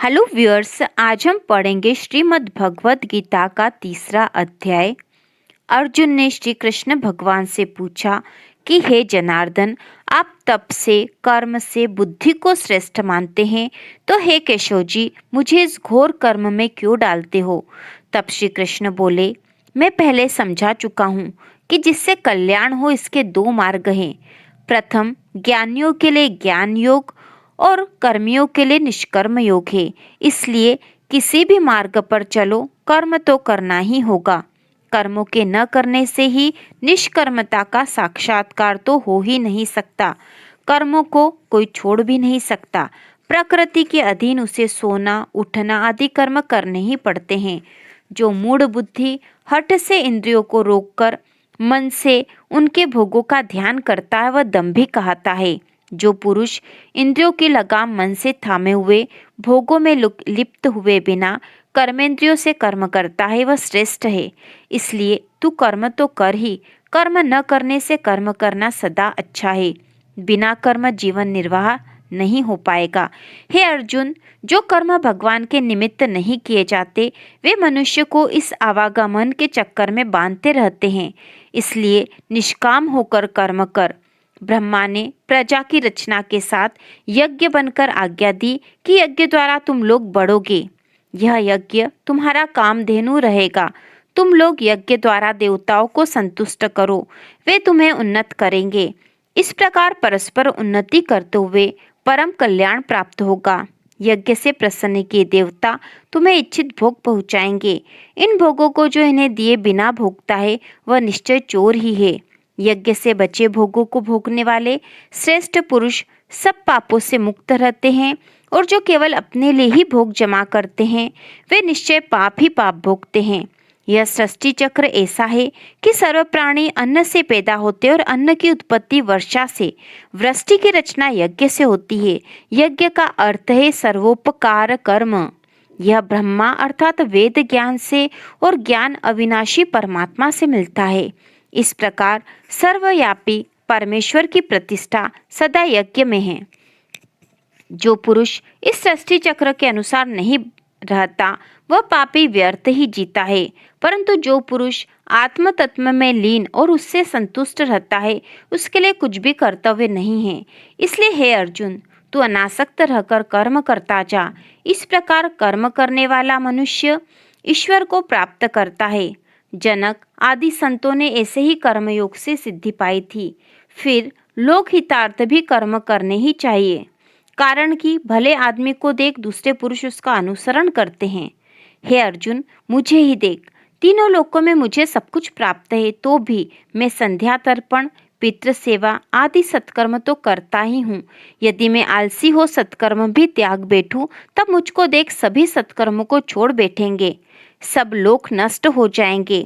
Hello viewers, आज हम पढ़ेंगे श्रीमद् भगवत गीता का तीसरा अध्याय। अर्जुन ने श्री कृष्ण भगवान से पूछा कि हे जनार्दन, आप तप से, कर्म से बुद्धि को श्रेष्ठ मानते हैं, तो हे केशव जी, मुझे इस घोर कर्म में क्यों डालते हो। तब श्री कृष्ण बोले, मैं पहले समझा चुका हूँ कि जिससे कल्याण हो इसके दो मार्ग हैं। प्रथम, ज्ञानियों के लिए ज्ञान योग और कर्मियों के लिए निष्कर्म योग है। इसलिए किसी भी मार्ग पर चलो, कर्म तो करना ही होगा। कर्मों के न करने से ही निष्कर्मता का साक्षात्कार तो हो ही नहीं सकता। कर्मों को कोई छोड़ भी नहीं सकता। प्रकृति के अधीन उसे सोना, उठना आदि कर्म करने ही पड़ते हैं। जो मूढ़ बुद्धि हठ से इंद्रियों को रोककर मन से उनके भोगों का ध्यान करता है, वह दंभी कहलाता है। जो पुरुष इंद्रियों की लगाम मन से थामे हुए, भोगों में लिप्त हुए बिना कर्मेंद्रियों से कर्म करता है, वह श्रेष्ठ है। इसलिए तू कर्म तो कर ही, कर्म न करने से कर्म करना सदा अच्छा है। बिना कर्म जीवन निर्वाह नहीं हो पाएगा। हे अर्जुन, जो कर्म भगवान के निमित्त नहीं किए जाते, वे मनुष्य को इस आवागमन के चक्कर में बांधते रहते हैं। इसलिए निष्काम होकर कर्म कर। ब्रह्मा ने प्रजा की रचना के साथ यज्ञ बनकर आज्ञा दी कि यज्ञ द्वारा तुम लोग बढ़ोगे। यह यज्ञ तुम्हारा कामधेनु रहेगा। तुम लोग यज्ञ द्वारा देवताओं को संतुष्ट करो, वे तुम्हें उन्नत करेंगे। इस प्रकार परस्पर उन्नति करते हुए परम कल्याण प्राप्त होगा। यज्ञ से प्रसन्न किए देवता तुम्हें इच्छित भोग पहुँचाएंगे। इन भोगों को जो इन्हें दिए बिना भोगता है, वह निश्चय चोर ही है। यज्ञ से बचे भोगों को भोगने वाले श्रेष्ठ पुरुष सब पापों से मुक्त रहते हैं, और जो केवल अपने लिए ही भोग जमा करते हैं, वे निश्चय पाप ही पाप भोगते हैं। यह सृष्टि चक्र ऐसा है कि सर्व प्राणी अन्न से पैदा होते और अन्न की उत्पत्ति वर्षा से, वृष्टि की रचना यज्ञ से होती है। यज्ञ का अर्थ है सर्वोपकार कर्म। यह ब्रह्मा अर्थात वेद ज्ञान से और ज्ञान अविनाशी परमात्मा से मिलता है। इस प्रकार सर्वव्यापी परमेश्वर की प्रतिष्ठा सदा यज्ञ में है। जो पुरुष इस सृष्टि चक्र के अनुसार नहीं रहता, वह पापी व्यर्थ ही जीता है। परंतु जो पुरुष आत्म तत्व में लीन और उससे संतुष्ट रहता है, उसके लिए कुछ भी कर्तव्य नहीं है। इसलिए हे अर्जुन, तू अनासक्त रहकर कर्म करता जा। इस प्रकार कर्म करने वाला मनुष्य ईश्वर को प्राप्त करता है। जनक आदि संतों ने ऐसे ही कर्मयोग से सिद्धि पाई थी। फिर लोक हितार्थ भी कर्म करने ही चाहिए, कारण कि भले आदमी को देख दूसरे पुरुष उसका अनुसरण करते हैं। हे अर्जुन, मुझे ही देख, तीनों लोकों में मुझे सब कुछ प्राप्त है, तो भी मैं संध्या तर्पण, पितृ सेवा आदि सत्कर्म तो करता ही हूँ। यदि मैं आलसी हो सत्कर्म भी त्याग बैठूं, तब मुझको देख सभी सत्कर्मों को छोड़ बैठेंगे। सब लोक नष्ट हो जाएंगे,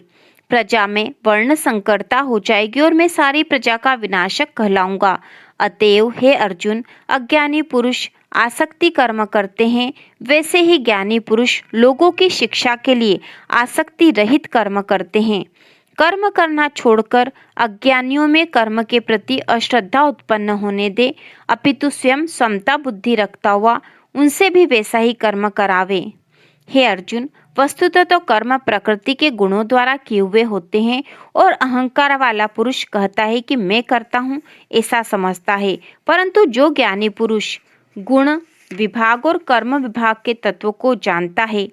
प्रजा में वर्ण संकरता हो जाएगी और मैं सारी प्रजा का विनाशक कहलाऊंगा। अतएव हे अर्जुन, अज्ञानी पुरुष आसक्ति कर्म करते हैं, वैसे ही ज्ञानी पुरुष लोगों की शिक्षा के लिए आसक्ति रहित कर्म करते हैं। कर्म करना छोड़कर अज्ञानियों में कर्म के प्रति अश्रद्धा उत्पन्न होने दे, अपितु स्वयं समता बुद्धि रखता हुआ उनसे भी वैसा ही कर्म करावे। हे अर्जुन, वस्तुतः तो कर्म प्रकृति के गुणों द्वारा किए हुए होते हैं, और अहंकार वाला पुरुष कहता है कि मैं करता हूँ, ऐसा समझता है। परंतु जो ज्ञानी पुरुष गुण विभाग और कर्म विभाग के तत्वों को जानता है,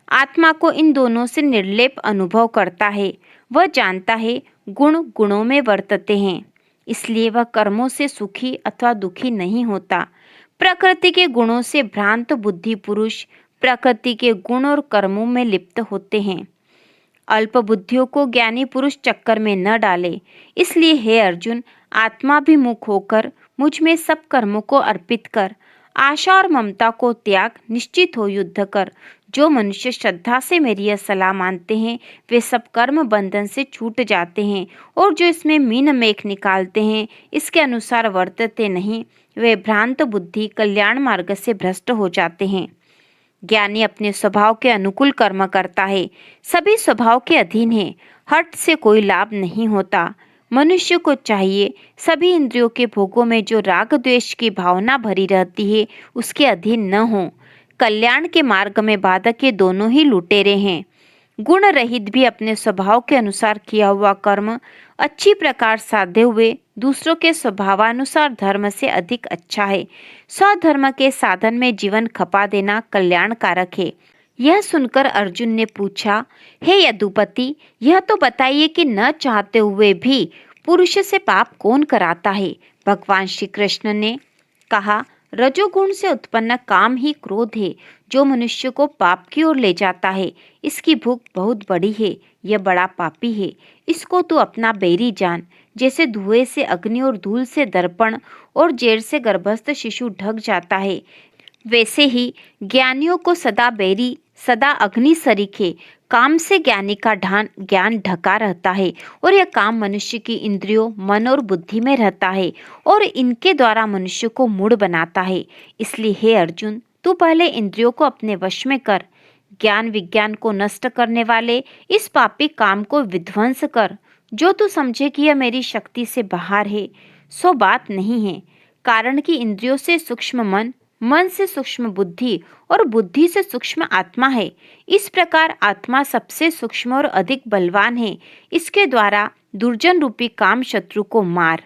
आत्मा को इन दोनों से निर्लेप अनुभव करता है, वह जानता है गुण गुणों में वर्तते हैं, इसलिए वह कर्मों से सुखी अथवा दुखी नहीं होता। प्रकृति के गुणों से भ्रांत बुद्धि पुरुष प्रकृति के गुण और कर्मों में लिप्त होते हैं। अल्प बुद्धियों को ज्ञानी पुरुष चक्कर में न डाले। इसलिए हे अर्जुन, आत्माभिमुख होकर मुझ में सब कर्मों को अर्पित कर। आशा और ममता को त्याग, निश्चित हो युद्ध कर। जो मनुष्य श्रद्धा से मेरी यह सलाह मानते हैं, वे सब कर्म बंधन से छूट जाते हैं, और जो इसमें मीन मेख निकालते हैं, इसके अनुसार वर्तते नहीं, वे भ्रांत बुद्धि कल्याण मार्ग से भ्रष्ट हो जाते हैं। ज्ञानी अपने स्वभाव के अनुकूल कर्म करता है, सभी स्वभाव के अधीन है, हठ से कोई लाभ नहीं होता। मनुष्य को चाहिए सभी इंद्रियों के भोगों में जो राग द्वेष की भावना भरी रहती है, उसके अधीन न हो। कल्याण के मार्ग में बाधक ये दोनों ही लुटेरे हैं। गुण रहित भी अपने स्वभाव के अनुसार किया हुआ कर्म अच्छी प्रकार साधे हुए दूसरों के स्वभावानुसार धर्म से अधिक अच्छा है। स्वधर्म के साधन में जीवन खपा देना कल्याणकारक है। यह सुनकर अर्जुन ने पूछा, हे यदुपति, यह तो बताइए कि न चाहते हुए भी पुरुष से पाप कौन कराता है? भगवान श्री कृष्ण ने कहा, रजोगुण से उत्पन्न काम ही क्रोध है, जो मनुष्य को पाप की ओर ले जाता है। इसकी भूख बहुत बड़ी है, यह बड़ा पापी है। इसको तू अपना बैरी जान। जैसे धुएं से अग्नि और धूल से दर्पण और जेर से गर्भस्थ शिशु ढक जाता है, वैसे ही ज्ञानियों को सदा बैरी सदा अग्नि सरीखे काम से ज्ञानी का ज्ञान ढका रहता है, और यह काम मनुष्य की इंद्रियों, मन और बुद्धि में रहता है और इनके द्वारा मनुष्य को मूढ़ बनाता है। इसलिए हे अर्जुन, तू पहले इंद्रियों को अपने वश में कर। ज्ञान विज्ञान को नष्ट करने वाले इस पापी काम को विध्वंस कर। जो तू समझे कि यह मेरी शक्ति से बाहर है, सो बात नहीं है। कारण कि इंद्रियों से सूक्ष्म मन, मन से सूक्ष्म बुद्धि और बुद्धि से सूक्ष्म आत्मा है। इस प्रकार आत्मा सबसे सूक्ष्म और अधिक बलवान है। इसके द्वारा दुर्जन रूपी काम शत्रु को मार।